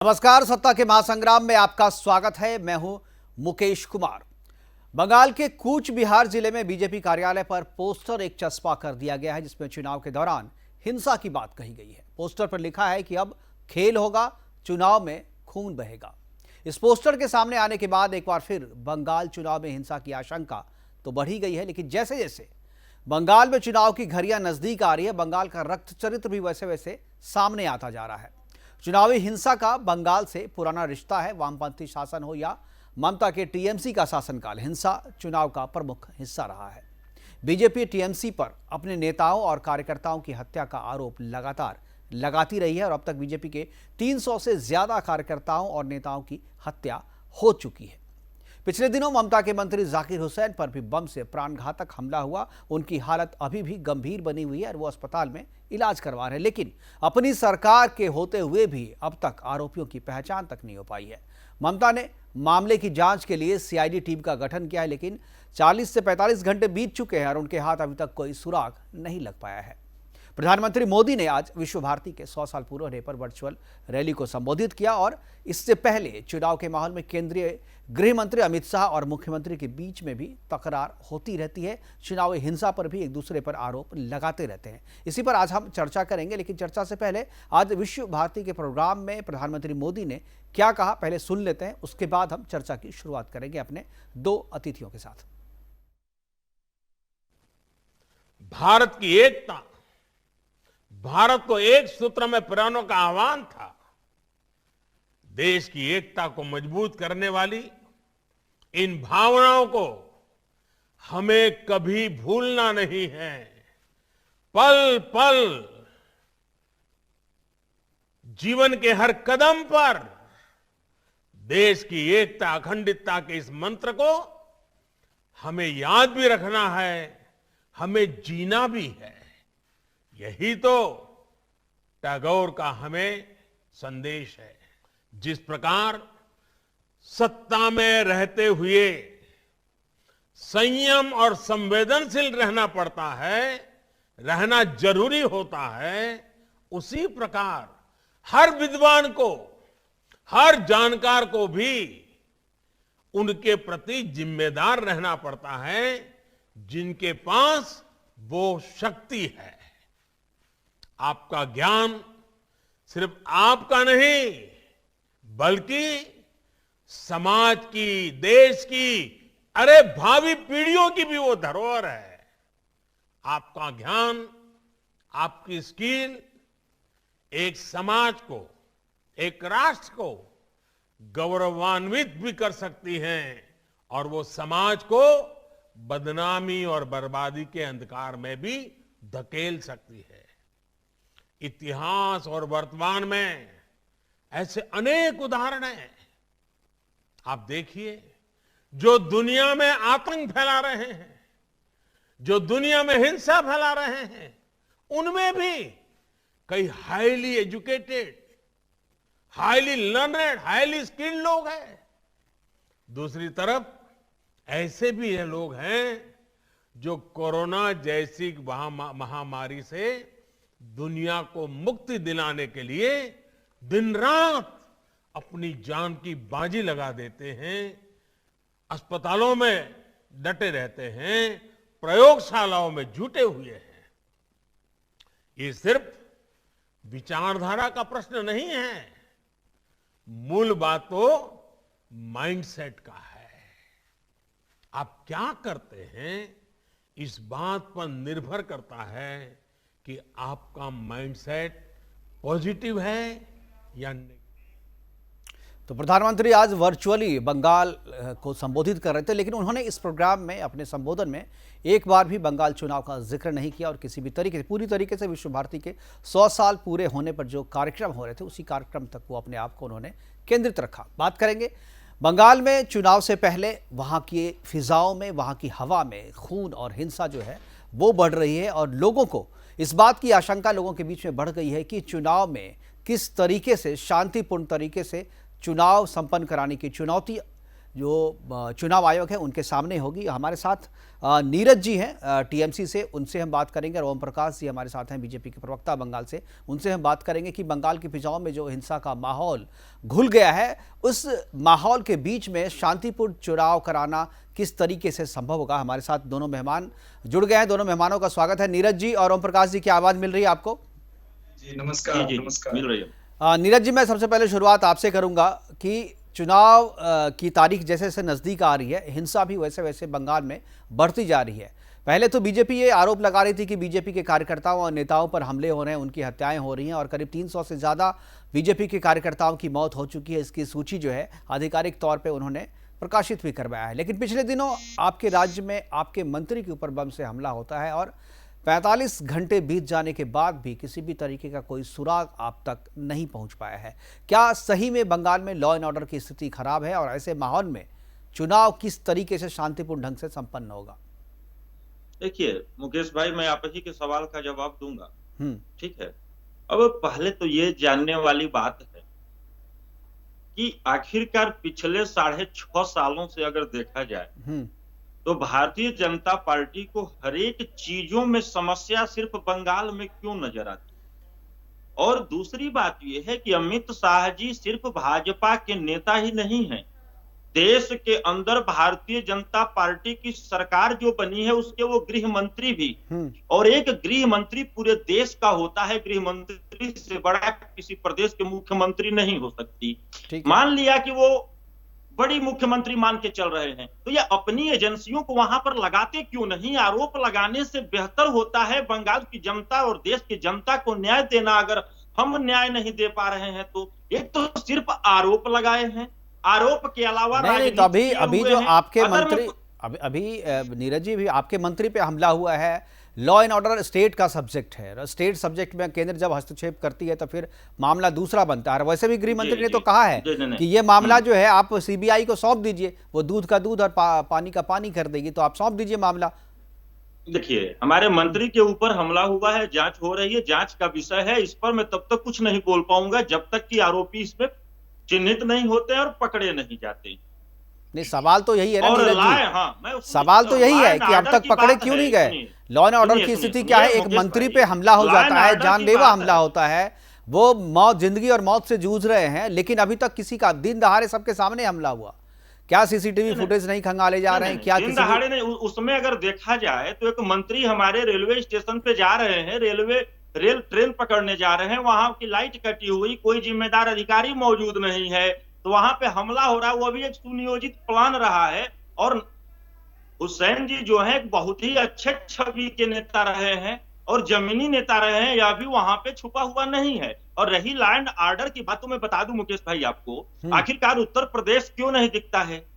नमस्कार, सत्ता के महासंग्राम में आपका स्वागत है। मैं हूं मुकेश कुमार। बंगाल के कूच बिहार जिले में बीजेपी कार्यालय पर पोस्टर एक चस्पा कर दिया गया है, जिसमें चुनाव के दौरान हिंसा की बात कही गई है। पोस्टर पर लिखा है कि अब खेल होगा, चुनाव में खून बहेगा। इस पोस्टर के सामने आने के बाद एक बार फिर बंगाल चुनाव में हिंसा की आशंका तो बढ़ी गई है, लेकिन जैसे जैसे बंगाल में चुनाव की घड़ियां नजदीक आ रही है, बंगाल का रक्त चरित्र भी वैसे वैसे सामने आता जा रहा है। चुनावी हिंसा का बंगाल से पुराना रिश्ता है। वामपंथी शासन हो या ममता के टीएमसी का शासनकाल, हिंसा चुनाव का प्रमुख हिस्सा रहा है। बीजेपी टीएमसी पर अपने नेताओं और कार्यकर्ताओं की हत्या का आरोप लगातार लगाती रही है और अब तक बीजेपी के 300 से ज्यादा कार्यकर्ताओं और नेताओं की हत्या हो चुकी है। पिछले दिनों ममता के मंत्री जाकिर हुसैन पर भी बम से प्राणघातक हमला हुआ। उनकी हालत अभी भी गंभीर बनी हुई है और वो अस्पताल में इलाज करवा रहे हैं, लेकिन अपनी सरकार के होते हुए भी अब तक आरोपियों की पहचान तक नहीं हो पाई है। ममता ने मामले की जांच के लिए सीआईडी टीम का गठन किया है, लेकिन 40 से 45 घंटे बीत चुके हैं और उनके हाथ अभी तक कोई सुराग नहीं लग पाया है। प्रधानमंत्री मोदी ने आज विश्व भारती के 100 साल पूरे होने पर वर्चुअल रैली को संबोधित किया और इससे पहले चुनाव के माहौल में केंद्रीय गृह मंत्री अमित शाह और मुख्यमंत्री के बीच में भी तकरार होती रहती है। चुनावी हिंसा पर भी एक दूसरे पर आरोप लगाते रहते हैं। इसी पर आज हम चर्चा करेंगे, लेकिन चर्चा से पहले आज विश्व भारती के प्रोग्राम में प्रधानमंत्री मोदी ने क्या कहा, पहले सुन लेते हैं। उसके बाद हम चर्चा की शुरुआत करेंगे अपने दो अतिथियों के साथ। भारत की एकता, भारत को एक सूत्र में पिरोने का आह्वान था। देश की एकता को मजबूत करने वाली इन भावनाओं को हमें कभी भूलना नहीं है। पल पल, जीवन के हर कदम पर देश की एकता, अखंडितता के इस मंत्र को हमें याद भी रखना है, हमें जीना भी है। यही तो टैगोर का हमें संदेश है। जिस प्रकार सत्ता में रहते हुए संयम और संवेदनशील रहना पड़ता है, रहना जरूरी होता है, उसी प्रकार हर विद्वान को, हर जानकार को भी उनके प्रति जिम्मेदार रहना पड़ता है जिनके पास वो शक्ति है। आपका ज्ञान सिर्फ आपका नहीं, बल्कि समाज की, देश की, अरे भावी पीढ़ियों की भी वो धरोहर है। आपका ज्ञान, आपकी स्किल एक समाज को, एक राष्ट्र को गौरवान्वित भी कर सकती हैं और वो समाज को बदनामी और बर्बादी के अंधकार में भी धकेल सकती है। इतिहास और वर्तमान में ऐसे अनेक उदाहरण हैं। आप देखिए, जो दुनिया में आतंक फैला रहे हैं, जो दुनिया में हिंसा फैला रहे हैं, उनमें भी कई highly educated, highly learned, highly skilled लोग हैं। दूसरी तरफ ऐसे भी लोग हैं जो कोरोना जैसी महामारी से दुनिया को मुक्ति दिलाने के लिए दिन रात अपनी जान की बाजी लगा देते हैं, अस्पतालों में डटे रहते हैं, प्रयोगशालाओं में जुटे हुए हैं। ये सिर्फ विचारधारा का प्रश्न नहीं है, मूल बात तो माइंडसेट का है। आप क्या करते हैं, इस बात पर निर्भर करता है कि आपका माइंडसेट पॉजिटिव है या नहीं। तो प्रधानमंत्री आज वर्चुअली बंगाल को संबोधित कर रहे थे, लेकिन उन्होंने इस प्रोग्राम में, अपने संबोधन में एक बार भी बंगाल चुनाव का जिक्र नहीं किया और किसी भी तरीके से, पूरी तरीके से विश्व भारती के 100 साल पूरे होने पर जो कार्यक्रम हो रहे थे, उसी कार्यक्रम तक वो अपने आप को उन्होंने केंद्रित रखा। बात करेंगे बंगाल में चुनाव से पहले वहाँ की फिजाओं में, वहाँ की हवा में खून और हिंसा जो है वो बढ़ रही है और लोगों को इस बात की आशंका लोगों के बीच में बढ़ गई है कि चुनाव में किस तरीके से, शांतिपूर्ण तरीके से चुनाव संपन्न कराने की चुनौती जो चुनाव आयोग है उनके सामने होगी। हमारे साथ नीरज जी हैं टीएमसी से, उनसे हम बात करेंगे। और ओम प्रकाश जी हमारे साथ हैं बीजेपी के प्रवक्ता बंगाल से, उनसे हम बात करेंगे कि बंगाल की फिजाओं में जो हिंसा का माहौल घुल गया है, उस माहौल के बीच में शांतिपूर्ण चुनाव कराना किस तरीके से संभव होगा। हमारे साथ दोनों मेहमान जुड़ गए हैं, दोनों मेहमानों का स्वागत है। नीरज जी और ओम प्रकाश जी, क्या आवाज़ मिल रही है आपको? जी नमस्कार। जी, नमस्कार मिल रही है। नीरज जी, मैं सबसे पहले शुरुआत आपसे करूंगा कि चुनाव की तारीख जैसे जैसे नज़दीक आ रही है, हिंसा भी वैसे वैसे बंगाल में बढ़ती जा रही है। पहले तो बीजेपी ये आरोप लगा रही थी कि बीजेपी के कार्यकर्ताओं और नेताओं पर हमले हो रहे हैं, उनकी हत्याएं हो रही हैं और करीब 300 से ज़्यादा बीजेपी के कार्यकर्ताओं की मौत हो चुकी है। इसकी सूची जो है आधिकारिक तौर पर उन्होंने प्रकाशित भी करवाया है। लेकिन पिछले दिनों आपके राज्य में आपके मंत्री के ऊपर बम से हमला होता है और 45 घंटे बीत जाने के बाद भी किसी भी तरीके का कोई सुराग आप तक नहीं पहुंच पाया है। क्या सही में बंगाल में लॉ एंड ऑर्डर की स्थिति खराब है और ऐसे माहौल में चुनाव किस तरीके से शांतिपूर्ण ढंग से संपन्न होगा? देखिए मुकेश भाई, मैं आप ही के सवाल का जवाब दूंगा। ठीक है। अब पहले तो ये जानने वाली बात है कि आखिरकार पिछले 6.5 सालों से अगर देखा जाए तो भारतीय जनता पार्टी को हर एक चीजों में समस्या सिर्फ बंगाल में क्यों नजर आती है। और दूसरी बात यह है कि अमित शाह जी सिर्फ भाजपा के नेता ही नहीं हैं, देश के अंदर भारतीय जनता पार्टी की सरकार जो बनी है उसके वो गृह मंत्री भी। और एक गृह मंत्री पूरे देश का होता है, गृह मंत्री से बड़ा किसी प्रदेश के मुख्यमंत्री नहीं हो सकती। मान लिया कि वो बड़ी मुख्यमंत्री मान के चल रहे हैं, तो ये अपनी एजेंसियों को वहां पर लगाते क्यों नहीं? आरोप लगाने से बेहतर होता है बंगाल की जनता और देश की जनता को न्याय देना। अगर हम न्याय नहीं दे पा रहे हैं तो एक तो सिर्फ आरोप लगाए हैं, आरोप के अलावा नहीं, तो अभी जो आपके मंत्री अभी नीरज जी, भी आपके मंत्री पे हमला हुआ है। लॉ एंड ऑर्डर स्टेट का सब्जेक्ट है, स्टेट सब्जेक्ट में केंद्र जब हस्तक्षेप करती है तो फिर मामला दूसरा बनता है। वैसे भी गृह मंत्री ने तो कहा है कि ये मामला जो है आप सीबीआई को सौंप दीजिए, वो दूध का दूध और पानी का पानी कर देगी, तो आप सौंप दीजिए मामला। देखिए, हमारे मंत्री के ऊपर हमला हुआ है, जांच हो रही है, जांच का विषय है, इस पर मैं तब तक कुछ नहीं बोल पाऊंगा जब तक कि आरोपी इसमें चिन्हित नहीं होते और पकड़े नहीं जाते। नहीं, सवाल तो यही है ना नीरज जी, हाँ, सवाल तो यही है कि अब तक पकड़े क्यों नहीं गए? लॉ एंड ऑर्डर की स्थिति क्या है? एक मंत्री पे हमला हो जाता है, जानलेवा हमला होता है, वो मौत, जिंदगी और मौत से जूझ रहे हैं, लेकिन अभी तक किसी का दिन दहाड़े सबके सामने हमला हुआ। क्या सीसीटीवी फुटेज नहीं खंगाले जा रहे हैं? क्या दिन दहाड़े नहीं? उसमें अगर देखा जाए तो एक मंत्री हमारे रेलवे स्टेशन पे जा रहे हैं, रेल ट्रेन पकड़ने जा रहे हैं, वहां की लाइट कटी हुई, कोई जिम्मेदार अधिकारी मौजूद नहीं है, तो वहां पे हमला हो रहा है। वो भी एक सुनियोजित प्लान रहा है। और हुसैन जी जो है बहुत ही अच्छे छवि के नेता रहे हैं और जमीनी नेता रहे हैं, यह भी वहां पे छुपा हुआ नहीं है। और रही लॉ एंड ऑर्डर की बात, तो मैं बता दूं मुकेश भाई आपको, आखिरकार उत्तर प्रदेश क्यों नहीं दिखता है?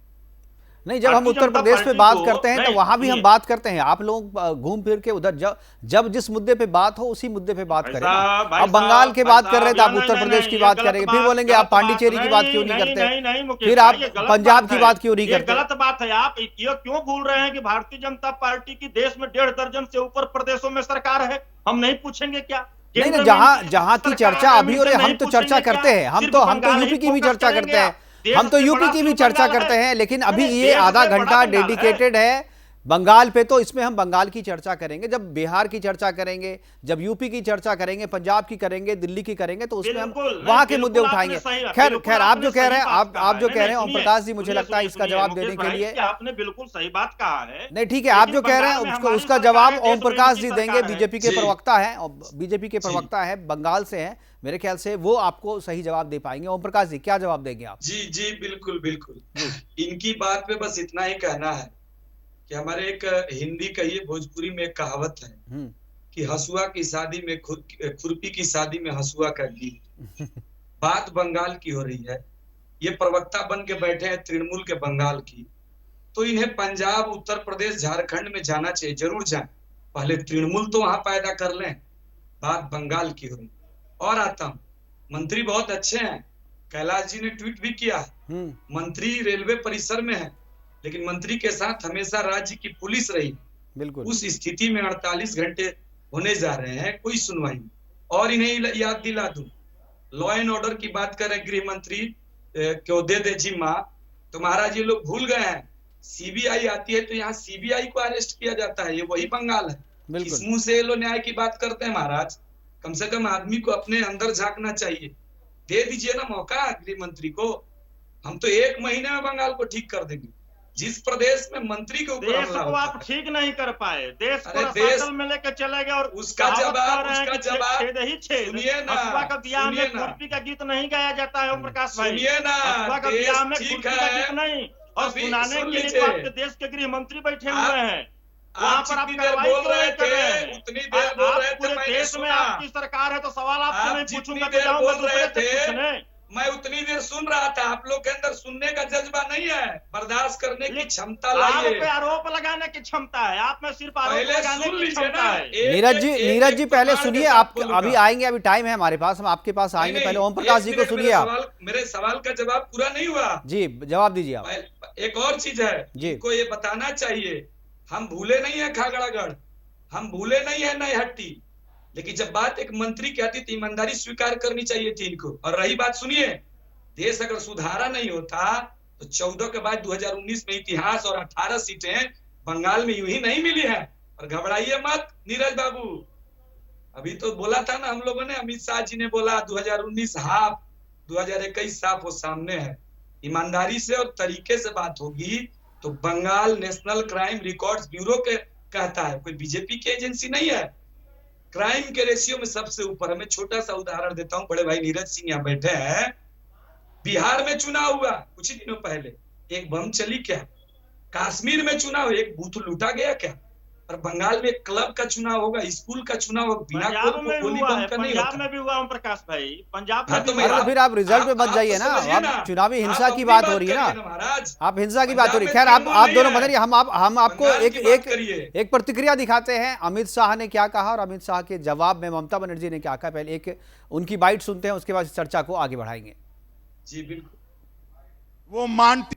नहीं, जब हम उत्तर प्रदेश पे बात करते हैं तो वहां भी हम बात करते हैं। आप लोग घूम फिर के उधर जब जिस मुद्दे पे बात हो उसी मुद्दे पे बात करें। अब बंगाल की बात कर रहे थे, आप उत्तर प्रदेश की बात करेंगे, फिर बोलेंगे आप पांडिचेरी की बात क्यों नहीं करते, फिर आप पंजाब की बात क्यों नहीं करते? गलत बात है। आप ये क्यों भूल रहे हैं कि भारतीय जनता पार्टी की देश में 1.5 दर्जन से ऊपर प्रदेशों में सरकार है? हम नहीं पूछेंगे क्या? नहीं, जहां की चर्चा अभी हो रही है, हम तो चर्चा करते हैं, हम तो यूपी की भी चर्चा करते हैं, हम तो यूपी की भी चर्चा करते हैं। लेकिन अभी ये आधा घंटा डेडिकेटेड है बंगाल पे, तो इसमें हम बंगाल की चर्चा करेंगे। जब बिहार की चर्चा करेंगे, जब यूपी की चर्चा करेंगे, पंजाब की करेंगे, दिल्ली की करेंगे, तो उसमें हम वहां के मुद्दे उठाएंगे। खैर आप जो कह रहे हैं, आप जो कह रहे हैं ओम प्रकाश जी, मुझे लगता है इसका जवाब देने के लिए आपने बिल्कुल सही बात कहा है। नहीं, ठीक है, आप जो कह रहे हैं उसका जवाब ओम प्रकाश जी देंगे। बीजेपी के प्रवक्ता है, बीजेपी के प्रवक्ता है, बंगाल से है, मेरे ख्याल से वो आपको सही जवाब दे पाएंगे। ओम प्रकाश जी, क्या जवाब देंगे आप? जी बिल्कुल। इनकी बात पे बस इतना ही कहना है कि हमारे एक हिंदी कहिए भोजपुरी में एक कहावत है कि हसुआ की शादी में खुरपी की शादी में हसुआ का गीत। बात बंगाल की हो रही है, ये प्रवक्ता बन के बैठे हैं तृणमूल के बंगाल की, तो इन्हें पंजाब, उत्तर प्रदेश, झारखंड में जाना चाहिए, जरूर जाएं, पहले तृणमूल तो वहां पैदा कर लें। बात बंगाल की हो रही। और आता हूं, मंत्री बहुत अच्छे हैं, कैलाश जी ने ट्वीट भी किया है, मंत्री रेलवे परिसर में है, लेकिन मंत्री के साथ हमेशा राज्य की पुलिस रही। बिल्कुल। उस स्थिति में 48 घंटे होने जा रहे हैं, कोई सुनवाई नहीं। और इन्हें याद दिला दूं, लॉ एंड ऑर्डर की बात करें, गृह मंत्री क्यों दे जिम्मा, तो महाराज ये लोग भूल गए हैं, सीबीआई आती है तो यहाँ सीबीआई को अरेस्ट किया जाता है, ये वही बंगाल है। किस मुंह से ये लोग न्याय की बात करते हैं महाराज? कम से कम आदमी को अपने अंदर झांकना चाहिए। दे दीजिए ना मौका गृह मंत्री को, हम तो 1 महीने में बंगाल को ठीक कर देंगे। जिस प्रदेश में मंत्री के ऊपर देश हमला को होता आप है, ठीक नहीं कर पाए, देश को अरे देश रसातल में लेकर चले गए और उसका कहावत जवाब कर रहे हैं कि छेद ही छेद। सुनिए ना, हसुआ का ब्याह में सुनिए ना। खुरपी का गीत नहीं गाया जाता है ओम प्रकाश भाई। सुनिए ना, हसुआ का देश ब्याह में ठीक खुरपी का है, गीत नहीं। और अभी सुनाने सुन के लिए लीजिए। तो आपके देश के गृह मंत्री बैठे हुए हैं, वहां आप पर आप जितनी देर कार्रवाई बोल क्यों रहे नहीं कर रहे थे, हैं? उतनी देर बोल आप रहे थे, पूरे मैंने देश में सुना। आपकी सरकार है तो सवाल आपसे आप नहीं जितनी पूछूंगा, तो देर जाऊंगा बोल रहे दूसरे से थे, पूछने। मैं उतनी देर सुन रहा था। आप लोग के अंदर सुनने का जज्बा नहीं है, बर्दाश्त करने की क्षमता आप लाइए। पे आरोप लगाने की क्षमता है, आप में सिर्फ आरोप पहले लगाने सुन की लीजिए क्षमता ना। है। नीरज जी पहले सुनिए, आप अभी आएंगे, अभी टाइम है हमारे पास, हम आपके पास आएंगे। पहले ओम प्रकाश जी को सुनिए आप। मेरे सवाल का जवाब पूरा नहीं हुआ जी, जवाब दीजिए आप। एक और चीज है जिनको ये बताना चाहिए, हम भूले नहीं है खागड़ागढ़, हम भूले नहीं है नईहट्टी, लेकिन जब बात एक मंत्री की आती तो ईमानदारी स्वीकार करनी चाहिए थी इनको। और रही बात, सुनिए, देश अगर सुधारा नहीं होता तो 14 के बाद 2019 में इतिहास और 18 सीटें बंगाल में यूं ही नहीं मिली है। और घबराइए मत नीरज बाबू, अभी तो बोला था ना हम लोगों ने, अमित शाह जी ने बोला 2019 हाफ, 2021 साफ, वो सामने है। ईमानदारी से और तरीके से बात होगी तो Bengal National Crime Records Bureau के कहता है, कोई बीजेपी की एजेंसी नहीं है, क्राइम के रेशियो में सबसे ऊपर है। मैं छोटा सा उदाहरण देता हूं, बड़े भाई नीरज सिंह यहाँ बैठे हैं। बिहार में चुनाव हुआ कुछ ही दिनों पहले, एक बम चली क्या? कश्मीर में चुनाव, एक बूथ लूटा गया क्या? और बंगाल में क्लब का चुनाव होगा, स्कूल का चुनाव होगा, बिना पंजाब में गोली हुआ बम है, का नहीं पंजाब होता। में भी हुआ ओम प्रकाश भाई, पंजाब हाँ, में तो भी मैं हुआ। अरे फिर आप रिजल्ट पे बच जाइए ना, आप चुनावी हिंसा की बात हो रही है ना, महाराज आप हिंसा की बात हो रही है। पंजाब खैर में आप नहीं दोनों है। बदलिए, हम आपको बंगाल की बात एक करिए। एक प्रतिक्रिया दिखाते हैं। अमित शाह ने क्या कहा और अमित शाह के जवाब में ममता बनर्जी ने क्या कहा, पहले एक उनकी बाइट सुनते हैं, उसके बाद इस चर्चा को आगे बढ़ाएंगे। जी बिल्कुल। वो मानती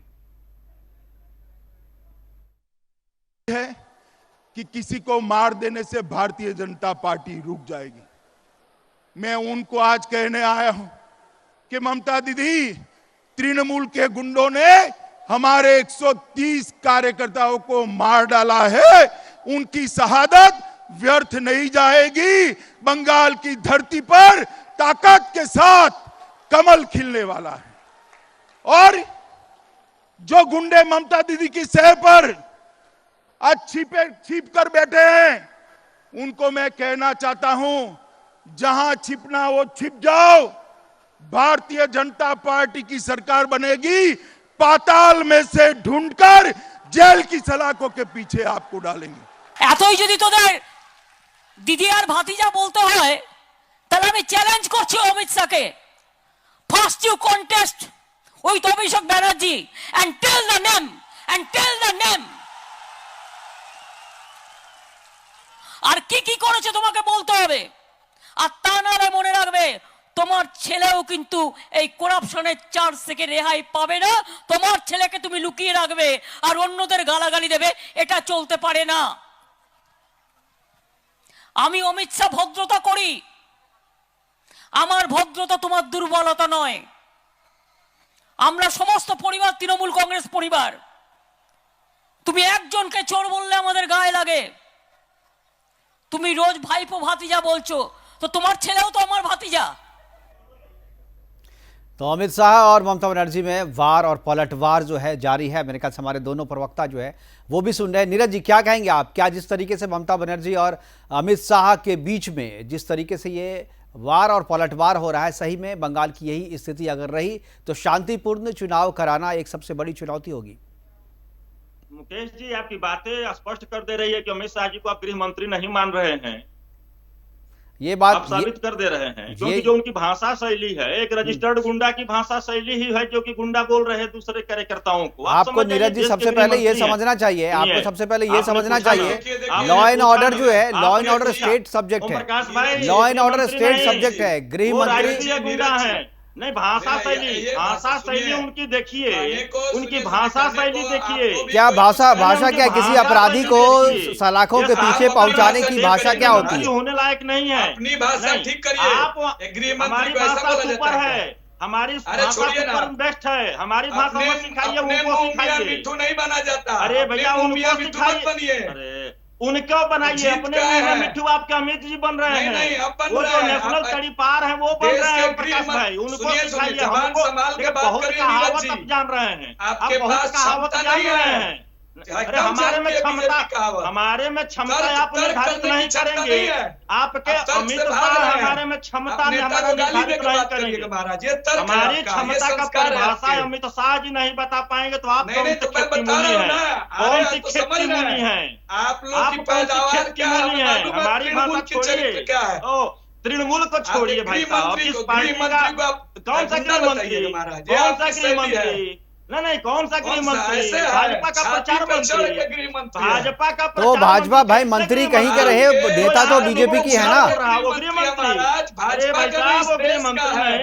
है कि किसी को मार देने से भारतीय जनता पार्टी रुक जाएगी। मैं उनको आज कहने आया हूं कि ममता दीदी, तृणमूल के गुंडों ने हमारे 130 कार्यकर्ताओं को मार डाला है, उनकी शहादत व्यर्थ नहीं जाएगी। बंगाल की धरती पर ताकत के साथ कमल खिलने वाला है। और जो गुंडे ममता दीदी की सह पर आज छिप कर बैठे हैं, उनको मैं कहना चाहता हूं, जहां छिपना वो छिप जाओ। भारतीय जनता पार्टी की सरकार बनेगी, पाताल में से ढूंढकर जेल की सलाखों के पीछे आपको डालेंगे। এতই যদি তোদের দিদি আর ভাতিজা বলতে হয়, তাহলে আমি চ্যালেঞ্জ করছি অমিত শাহকে, first you contest with Abhishek Banerjee and tell the name আর কি করেছে তোমাকে বলতে হবে। আর তা নাহলে মনে রাখবে, তোমার ছেলেও কিন্তু এই করাপশনের চার্জ থেকে রেহাই পাবে না। তোমার ছেলেকে তুমি লুকিয়ে রাখবে আর অন্যদের গালাগালি দেবে, এটা চলতে পারে না। আমি অমিত শাহ ভদ্রতা করি, আমার ভদ্রতা তোমার দুর্বলতা নয়। আমরা সমস্ত পরিবার তৃণমূল কংগ্রেস পরিবার। তুমি একজনকে চোর বললে আমাদের গায়ে লাগে। তুমি রোজ ভাইপো ভাতিজা বলছো, তো তোমার ছেলেও তো আমার ভাতিজা। तो अमित शाह और ममता बनर्जी में वार और पलटवार जो है जारी है। मेरे ख्याल से हमारे दोनों प्रवक्ता जो है वो भी सुन रहे हैं। नीरज जी क्या कहेंगे आप, क्या जिस तरीके से ममता बनर्जी और अमित शाह के बीच में जिस तरीके से ये वार और पलटवार हो रहा है, सही में बंगाल की यही स्थिति अगर रही तो शांतिपूर्ण चुनाव कराना एक सबसे बड़ी चुनौती होगी? मुकेश जी, आपकी बातें स्पष्ट कर दे रही है कि अमित शाह जी को आप गृह मंत्री नहीं मान रहे हैं। ये बात आप साबित कर दे रहे हैं, क्योंकि जो उनकी भाषा शैली है एक रजिस्टर्ड गुंडा की भाषा शैली ही है, जो कि गुंडा बोल रहे हैं दूसरे कार्यकर्ताओं को। आपको नीरज जी सबसे पहले ये समझना चाहिए, आपको सबसे पहले ये समझना चाहिए, लॉ एंड ऑर्डर जो है, law and order state subject है, law and order state subject है। गृह मंत्री गुंडा है नहीं, भाषा शैली उनकी देखिए, उनकी भाषा शैली देखिए। क्या भाषा क्या किसी अपराधी को सलाखों के पीछे पहुंचाने की भाषा क्या होती है? होने लायक नहीं है। अपनी भाषा ठीक करिए। आप हमारी भाषा सुपर है, हमारी अरे भाषा छोड़िए ना, बेस्ट है, हमारी भाषा अपने मत सिखाइए, अपने उनको मुंह मियां सिखाइए। मिट्ठू नहीं बना जाता। अरे अपने भैया मुंह मियां उनको मिट्ठू मत सिखाइए। बनिए। अरे उनको बनाइए, जीत अपने का मुंह में है। मिट्ठू आपके अमित जी बन रहे नहीं, हैं। नहीं, अब बन वो रहे जो हैं। नेशनल अब तड़ीपार है वो बन देश रहे के हैं प्रकाश गृह भाई, उनको सुनिए, सिखाइए। जबान हमको संभाल के देखिए, बात बहुत करिए नीरज कहावत जी। अब जान रहे हैं, आपके आप बहुत पास कहावत क्षमता जान नहीं रहे है। हैं। अरे एकदम हमारे में जानती है क्षमता, बीजेपी कहावत। हमारे में क्षमता तर्क आप निर्धारित करने की नहीं क्षमता करेंगे। नहीं है। आपके आप तर्क अमित से भाग शाह रहे हैं। हमारे में क्षमता आप नेता हमारा को गाली निर्धारित देकर नहीं बात करेंगे। करिएगा महाराज, ये तर्क है हमारी आपका, ये क्षमता का संस्कार है परिभाषा आपके। अमित शाह जी नहीं बता पाएंगे तो आप नहीं, कौन नहीं, से तो मैं खेत की बता मूली रहा हूं है? ना। कौन अरे सी तो खेत समझ की रहे मूली हैं। है? आप लोग आप की कौन सी पैदावार खेत की क्या है, मूली हमें है? मालूम है। हमारी तृणमूल भाषा की चरित्र छोड़िए। क्या है। ओ तृणमूल को छोड़िए भाई गृह साहब, मंत्री किस को पार्टी का? कौन सा गुंडा गृह बताइएगा मंत्री? महाराज, ये कौन सा आपकी गृह शैली मंत्री? है। नहीं, कौन सा गृह कौन सा? मंत्री? ऐसे है, भाजपा का छाती प्रचार पे चढ़ मंत्री, के गृह मंत्री है। भाजपा का तो प्रचार भाजपा मंत्री भाई कैसे मंत्री गृह कहीं के मंत्री? रहे, आपके- नेता तो यहाँ बीजेपी लोगों की है को ना। बोल रहा है, वो गृह मंत्री है मंत्री। महाराज, अरे भाजपा भाई का साहब, वो नहीं, गृह इस देश मंत्री का है।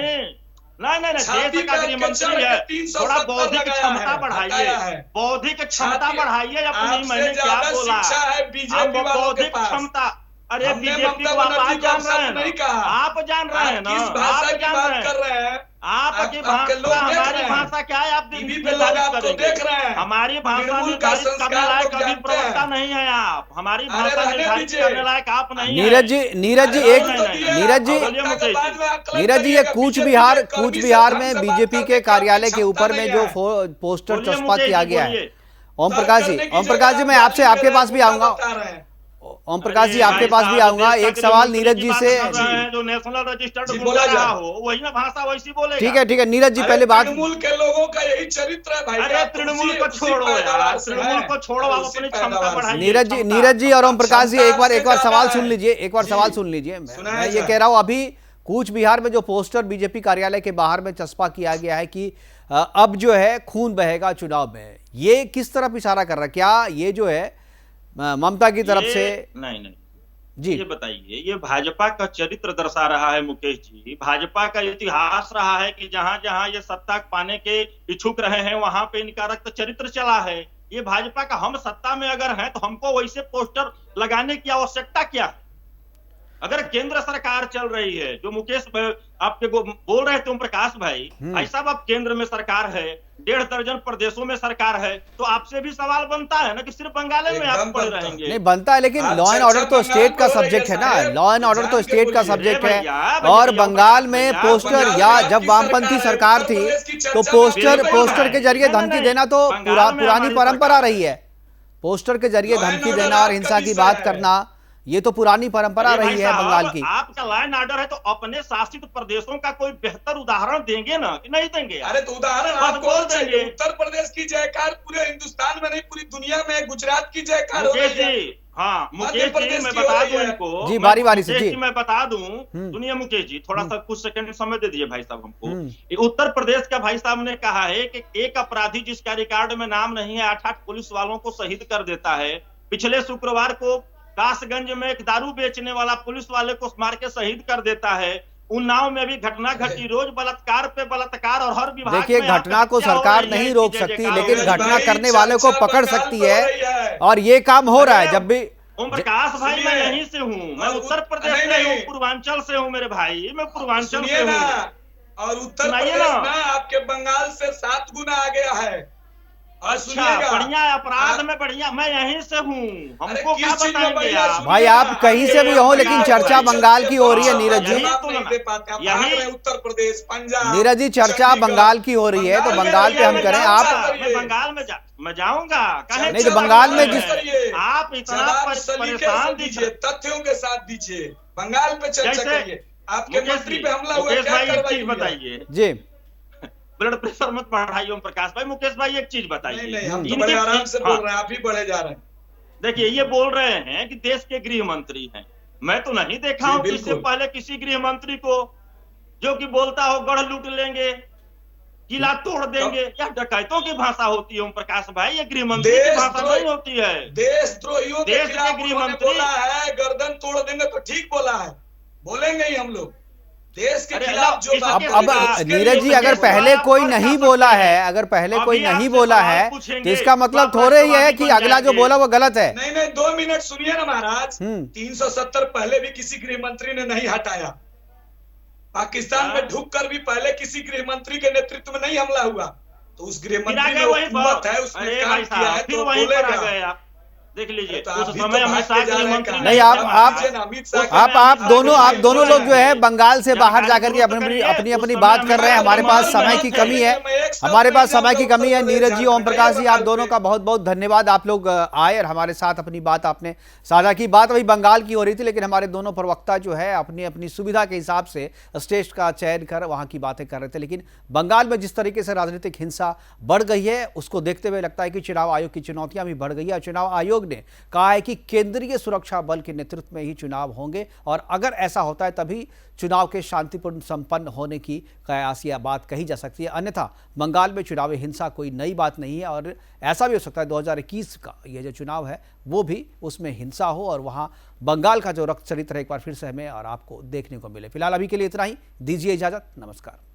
नहीं, छाती देश का पे गृह के मंत्री चढ़ है। के 370 थोड़ा बौद्धिक लगाया क्षमता है, बढ़ाइए, हटाया है। बौद्धिक क्षमता छाती- बढ़ाइए अपनी। आपसे मैंने क्या ज्यादा बोला? शिक्षा है बीजेपी हम वालों के बौद्धिक पास। क्षमता, अरे हमने बीजेपी ममता को आप बनर्जी को जान अब रहे हैं शब्द ना? नहीं कहा। आप जान रहे हैं आप ना? किस भाषा आप की जान बात रहे कर हैं? रहे हैं। आपकी आपके लोग भाषा, देख हमारी रहे हैं। भाषा क्या है? आप टीवी पे लोग निर्धारित आपको करेंगे। देख रहे हैं। हमारी भाषा तृणमूल का निर्धारित करने संस्कार लायक लोग कभी जानते प्रवक्ता हैं। नहीं है आप। हमारी अरे भाषा रहने निर्धारित दीजिए। करने लायक आप नहीं है। नीरज जी अरे एक बोल तो दिया, नीरज जी और वक्ता के बाद में आकलन नीरज जी, ये करिएगा। कूच बीजेपी बिहार के कर्मी कूच से बिहार ढंग में से बात बीजेपी करने के की कार्यालय आपकी के ऊपर क्षमता में नहीं जो है। पोस्टर बोलिए चस्पा मुकेश किया जी, गया है। बोलिए। ओम प्रकाश जी, करने की ओम प्रकाश जी, जगह मैं आपसे गाली आपके दे पास रहे भी हैं, आऊंगा। बता रहे हैं। ओम प्रकाश जी, अरे आपके भाई पास भी साहब, आऊंगा। देश का एक सवाल गृह नीरज मंत्री जी की से। बात कर रहे हैं, जो नेशनल रजिस्टर्ड जी, गुंडा बोला रहा जाए। हो वही ना भाषा वैसी बोलेगा। ठीक है नीरज जी, अरे पहले बात। तृणमूल के लोगों का यही चरित्र है भाई। अरे आप तृणमूल उसी- को उसी छोड़ो यार, पैदावार से तृणमूल हैं। को छोड़ो, अरे आप उसी अपनी क्षमता पैदावार से। बढ़ाइए। नीरज जी और ओम प्रकाश जी, एक बार क्षमता सवाल आपसे सुन ज्यादा लीजिए, एक बार है। सवाल जी। सुन लीजिए। सुनाया मैं ये जाए। कह रहा हूं, अभी कूच बिहार में जो पोस्टर बीजेपी कार्यालय के बाहर में चस्पा किया गया है कि अब जो है खून बहेगा चुनाव में, ये किस तरफ इशारा कर रहा है? क्या ये जो है ममता की तरफ से? नहीं जी ये बताइए, ये भाजपा का चरित्र दर्शा रहा है मुकेश जी। भाजपा का इतिहास रहा है कि जहां जहां ये सत्ता पाने के इच्छुक रहे हैं वहां पे इनका रक्त चरित्र चला है। ये भाजपा का, हम सत्ता में अगर हैं तो हमको वैसे पोस्टर लगाने की आवश्यकता क्या है? अगर केंद्र सरकार चल रही है, जो मुकेश आपके बोल रहे थे ओम प्रकाश भाई, ऐसा अब केंद्र में सरकार है, 1.5 दर्जन प्रदेशों में सरकार है, तो आपसे भी सवाल बनता है ना कि सिर्फ बंगाल में आप पड़े रहेंगे? नहीं बनता है, लेकिन लॉ एंड ऑर्डर तो स्टेट का सब्जेक्ट है ना। लॉ एंड ऑर्डर तो स्टेट का सब्जेक्ट है। और बंगाल में पोस्टर, या जब वामपंथी सरकार थी तो पोस्टर के जरिए धमकी देना तो पुरानी परंपरा रही है। पोस्टर के जरिए धमकी देना और हिंसा की बात करना, ये तो पुरानी परंपरा रही है बंगाल की। आपका लॉ एंड ऑर्डर है तो अपने शासित प्रदेशों का कोई बेहतर उदाहरण देंगे ना कि नहीं देंगे? अरे तो उदाहरण बस आपको बोल चाहिए। देंगे। उत्तर प्रदेश की जयकार पूरे हिंदुस्तान में नहीं, पूरी दुनिया में, गुजरात की जयकार हो मुकेश रही है। जी, हाँ मध्य मुकेश जी, प्रदेश मैं की हो बता रही दूं है। इनको, जी, बारी से, मुकेश जी। मैं बता दूं, सुनिए मुकेश जी, थोड़ा सा कुछ सेकंड समय दे दीजिए भाई साहब हमको। हम्म। ये उत्तर प्रदेश का भाई साहब ने कहा है कि एक अपराधी जिसका रिकॉर्ड में नाम नहीं है 8-8 पुलिस वालों को शहीद कर देता है। पिछले शुक्रवार को कासगंज में एक दारू बेचने वाला पुलिस वाले को मार के शहीद कर देता है। उन्नाव में भी घटना घटी, रोज बलात्कार पे बलात्कार, और हर विभाग देखिए, में घटना को हत्या हो सरकार रही है, नहीं रोक जय सकती, जयकार लेकिन हो रही है। घटना करने वाले को पकड़ सकती है। और ये काम हो रहा है जब भी। ओम प्रकाश भाई, मैं सुनिए, यहीं से हूँ, मैं और उत्तर प्रदेश नहीं, से हूँ, नहीं। पूर्वांचल से हूँ मेरे भाई, मैं पूर्वांचल से सुनिए ना, हूँ। और उत्तर सुनाइए प्रदेश ना। ना आपके बंगाल से 7 गुना आ गया है। और अच्छा, सुनिएगा, बढ़िया, अपराध में बढ़िया, मैं यहीं से हूँ, हमको किस क्या चीज में बताएंगे बढ़िया? आप? भाई आप कहीं से भी हो, लेकिन चर्चा बंगाल की हो रही है नीरज जी। यही उत्तर प्रदेश, पंजाब, नीरज जी, चर्चा बंगाल की हो रही है, तो बंगाल पे हम करें। आप मैं बंगाल में मैं जाऊंगा, कहीं नहीं तो बंगाल में आप इतना परेशान दीजिए, तथ्यों के साथ दीजिए, बंगाल पे चर्चा करिए। आपके मंत्री पे हमला हुआ, मुकेश क्या भाई एक कार्रवाई चीज हुई है? बताइए, जी, ब्लड प्रेशर मत बढ़ाइए ओम प्रकाश भाई। मुकेश भाई एक चीज बताइए, नहीं, हम तो इनके- बड़े आराम से बोल हाँ, रहे हैं, आप ही बढ़े जा रहे हैं। देखिए ये बोल रहे हैं कि देश के गृह मंत्री हैं, मैं तो नहीं देखा जी, हूं बिल्कुल। इससे पहले किसी गृह मंत्री को जो कि बोलता हो गढ़ लूट लेंगे, किला तोड़ देंगे। क्या डकैतों की भाषा होती है ओम प्रकाश भाई? ये गृह मंत्री की भाषा नहीं होती है। देशद्रोहियों के देश के खिलाफ गृह उन्होंने मंत्री- बोला है, गर्दन तोड़ देंगे, तो ठीक बोला है, बोलेंगे ही हम लोग। देश के अरे खिलाफ जो इसके बात अब होगी, उसके नीरज जी, लिए अगर तो पहले आप कोई और नहीं क्या बोला सकते है, हैं? अगर पहले अभी कोई नहीं आपसे बोला सवाल है, पूछेंगे, तो इसका मतलब तो थोड़े ही है राष्ट्रवादी कि बन अगला जो जाएंगे। बोला वो गलत है। नहीं 2 मिनट सुनिए ना महाराज। हम्म। 370 पहले भी किसी गृह मंत्री ने नहीं हटाया। पाकिस्तान में ढुक कर भी पहले किसी गृह मंत्री के नेतृत्व में नहीं हमला हुआ, तो उस गृह फिर आ मंत्री गए में वहीं हुकूमत है, पर। उसने अरे काम भाई किया है साहब, फिर तो वहीं पर आ बोलेगा। गए आप। देख लीजिए तो उस अभी समय तो अमित भाग शाह के जा गृह रहे हैं मंत्री कहाँ? नहीं, आप दोनों लोग जो है बंगाल से बाहर जाकर के अपनी अपनी बात कर रहे हैं। हमारे पास समय की कमी है, नीरज जी, ओम प्रकाश जी, आप दोनों का बहुत बहुत धन्यवाद। आप लोग आए और हमारे साथ अपनी बात आपने साझा की। बात वही बंगाल की हो रही थी, लेकिन हमारे दोनों प्रवक्ता जो है अपनी अपनी सुविधा के हिसाब से स्टेट का चयन कर वहां की बातें कर रहे थे। लेकिन बंगाल में जिस तरीके से राजनीतिक हिंसा बढ़ गई है, उसको देखते हुए लगता है कि चुनाव आयोग की चुनौतियां भी बढ़ गई है। चुनाव आयोग ने कहा है कि केंद्रीय सुरक्षा बल के नेतृत्व में ही चुनाव होंगे, और अगर ऐसा होता है तभी चुनाव के शांतिपूर्ण संपन्न होने की कयास या बात कही जा सकती है। अन्यथा बंगाल में चुनावी हिंसा कोई नई बात नहीं है, और ऐसा भी हो सकता है 2021 का ये जो चुनाव है वो भी उसमें हिंसा हो और वहां बंगाल का जो रक्त चरित्र एक बार फिर से हमें और आपको देखने को मिले। फिलहाल अभी के लिए इतना ही, दीजिए इजाजत, नमस्कार।